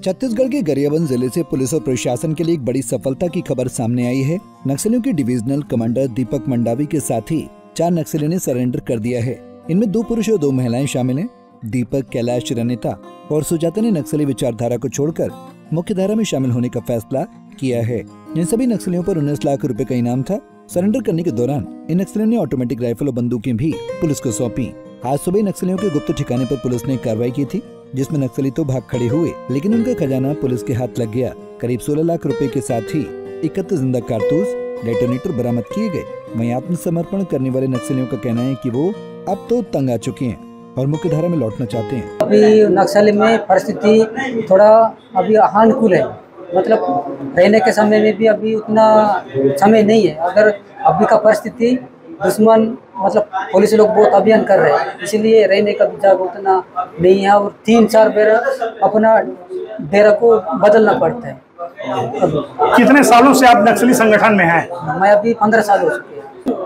छत्तीसगढ़ के गरियाबंद जिले से पुलिस और प्रशासन के लिए एक बड़ी सफलता की खबर सामने आई है। नक्सलियों के डिविजनल कमांडर दीपक मंडावी के साथ ही 4 नक्सलियों ने सरेंडर कर दिया है। इनमें 2 पुरुष और 2 महिलाएं शामिल हैं। दीपक कैलाश रणेता और सुजाता ने नक्सली विचारधारा को छोड़कर मुख्य धारा में शामिल होने का फैसला किया है। इन सभी नक्सलियों पर 19 लाख रुपए का इनाम था। सरेंडर करने के दौरान इन नक्सलियों ने ऑटोमेटिक राइफल और बंदूकें भी पुलिस को सौंपी। आज सुबह नक्सलियों के गुप्त ठिकाने पर पुलिस ने कार्रवाई की थी, जिसमें नक्सली तो भाग खड़े हुए, लेकिन उनका खजाना पुलिस के हाथ लग गया। करीब 16 लाख रुपए के साथ ही 31 जिंदा कारतूस, डेटोनेटर बरामद किए गए। वहीं आत्मसमर्पण करने वाले नक्सलियों का कहना है कि वो अब तो तंग आ चुके हैं और मुख्य धारा में लौटना चाहते हैं। अभी नक्सल में परिस्थिति थोड़ा अभी अनुकूल है, मतलब रहने के समय में भी अभी उतना समय नहीं है। अगर अभी का परिस्थिति दुश्मन मतलब पुलिस लोग बहुत अभियान कर रहे हैं, इसलिए रहने का भी जगह उतना नहीं है और 3-4 बार अपना डेरा को बदलना पड़ता है। कितने सालों से आप नक्सली संगठन में हैं? मैं अभी 15 साल हो चुके हैं।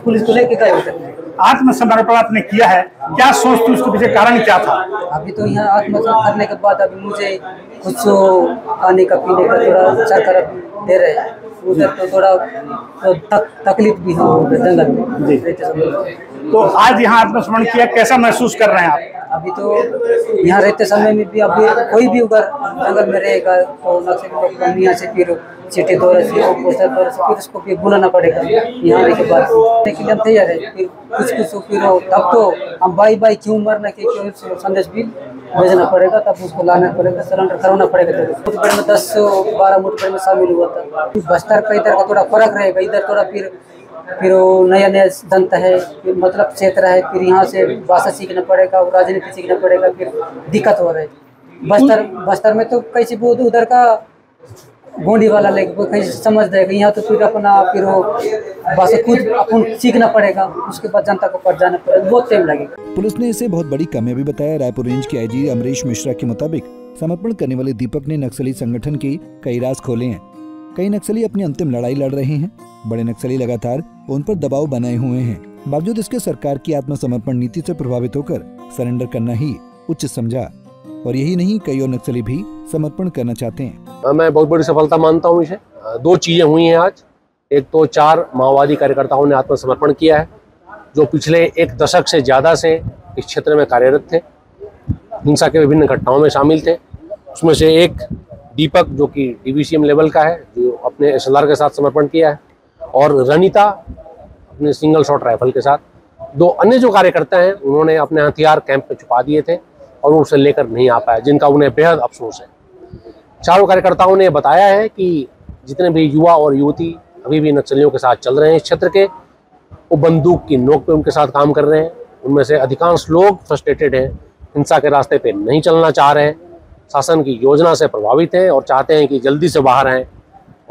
पुलिस को लेके गए थे। आत्मसमर्पण आपने किया है, क्या सोचते उसके पीछे कारण क्या था? अभी तो यहाँ आत्मसमर्पण करने के बाद अभी मुझे कुछ खाने का पीने का थोड़ा सरकार दे रहे हैं। उधर तो थोड़ा तकलीफ भी है जंगल में। तो आज यहाँ आत्मसमर्पण किया, कैसा महसूस कर रहे हैं आप? अभी तो यहाँ रहते समय में भी अभी कोई भी उधर जंगल में रहेगा तो नक्सली यहाँ से फिर चिट्ठी दौरे से पोस्टर दौरे से फिर उसको फिर बुलाना पड़ेगा। यहाँ आने के बाद लेकिन हम तैयार है, फिर कुछ फिर तब तो हम बाई क्यों मरना के क्यों संदेश भी भेजना पड़ेगा, तब उसको लाना पड़ेगा, सरेंडर करवाना पड़ेगा। मुठभेड़ में 10-12 मुठभेड़ में शामिल हुआ था। बस्तर का इधर का थोड़ा फर्क रहेगा, इधर थोड़ा फिर नया जनता है, फिर मतलब क्षेत्र है, फिर यहाँ से भाषा सीखना पड़ेगा और राजनीति सीखना पड़ेगा, फिर दिक्कत हो रही है। बस्तर में तो कैसे वो उधर का गोंडी वाला लेके कैसे समझ जाएगा, यहाँ तो फिर अपना फिर वो भाषा खुद अपन सीखना पड़ेगा, उसके बाद जनता को पड़ जाना पड़ेगा, बहुत टाइम लगेगा। पुलिस ने इसे बहुत बड़ी कामयाबी बताया। रायपुर रेंज के आईजी अमरीश मिश्रा के मुताबिक समर्पण करने वाले दीपक ने नक्सली संगठन के कई राज खोले हैं। कई नक्सली अपनी अंतिम लड़ाई लड़ रहे हैं। बड़े नक्सली लगातार उन पर दबाव बनाए हुए हैं। बावजूद इसके सरकार की आत्मसमर्पण नीति से प्रभावित होकर सरेंडर करना ही उचित समझा और यही नहीं, कई और नक्सली भी समर्पण करना चाहते हैं। मैं बहुत बड़ी सफलता मानता हूँ इसे। 2 चीजें हुई हैं आज। एक तो 4 माओवादी कार्यकर्ताओं ने आत्मसमर्पण किया है, जो पिछले 1 दशक से ज्यादा से इस क्षेत्र में कार्यरत थे, हिंसा के विभिन्न घटनाओं में शामिल थे। उसमें से एक दीपक, जो कि DVCM लेवल का है, जो अपने SLR के साथ समर्पण किया है, और रणिता अपने सिंगल शॉट राइफल के साथ। 2 अन्य जो कार्यकर्ता हैं, उन्होंने अपने हथियार कैंप में छुपा दिए थे और उसे लेकर नहीं आ पाए, जिनका उन्हें बेहद अफसोस है। 4 कार्यकर्ताओं ने बताया है कि जितने भी युवा और युवती अभी भी नक्सलियों के साथ चल रहे हैं इस क्षेत्र के, वो बंदूक की नोक पे उनके साथ काम कर रहे हैं। उनमें से अधिकांश लोग फ्रस्ट्रेटेड हैं, हिंसा के रास्ते पे नहीं चलना चाह रहे हैं, शासन की योजना से प्रभावित हैं और चाहते हैं कि जल्दी से बाहर आएं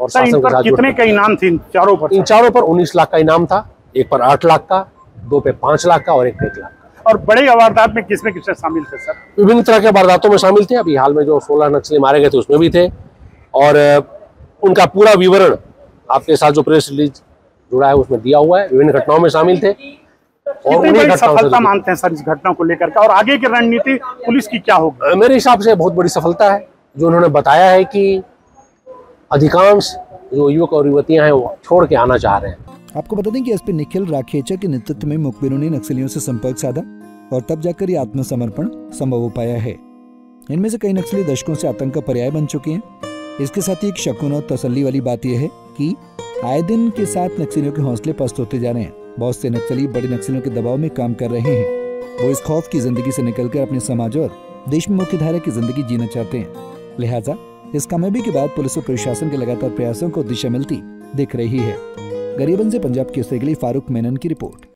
और शासन के साथ। कितने का इनाम थी इन चारों पर? 19 लाख का इनाम था। एक पर 8 लाख का, 2 पे 5 लाख का और 1 पे 1 लाख का। और बड़े वारदात में किसने शामिल थे सर? विभिन्न तरह के वारदातों में शामिल थे। अभी हाल में जो 16 नक्सली मारे गए थे उसमें भी थे, और उनका पूरा विवरण आपके साथ जो प्रेस रिलीज जुड़ा है उसमें दिया हुआ है। विभिन्न घटनाओं में शामिल थे और सफलता मानते हैं सर इस घटना को लेकर, और आगे की रणनीति पुलिस की क्या होगी? मेरे हिसाब से बहुत बड़ी सफलता है। जो उन्होंने बताया है कि अधिकांश जो युवक और युवतियां हैं वो छोड़ के आना चाह रहे हैं। आपको बता दें कि SP निखिल राखेचा के नेतृत्व में मुखबिरों ने नक्सलियों से संपर्क साधा और तब जाकर ये आत्मसमर्पण संभव हो पाया है। इनमें से कई नक्सली दशकों से आतंक का पर्याय बन चुके हैं। इसके साथ ही एक शकुन और तसल्ली वाली बात यह है कि आए दिन के साथ नक्सलियों के हौसले पस्त होते जा रहे हैं। बहुत से नक्सली बड़े नक्सलियों के दबाव में काम कर रहे हैं। वो इस खौफ की जिंदगी से निकलकर अपने समाज और देश में मुख्य धारा की जिंदगी जीना चाहते हैं। लिहाजा इस कामयाबी के बाद पुलिस और प्रशासन के लगातार प्रयासों को दिशा मिलती दिख रही है। गरियाबंद से पंजाब केसरी के लिए फारूक मेनन की रिपोर्ट।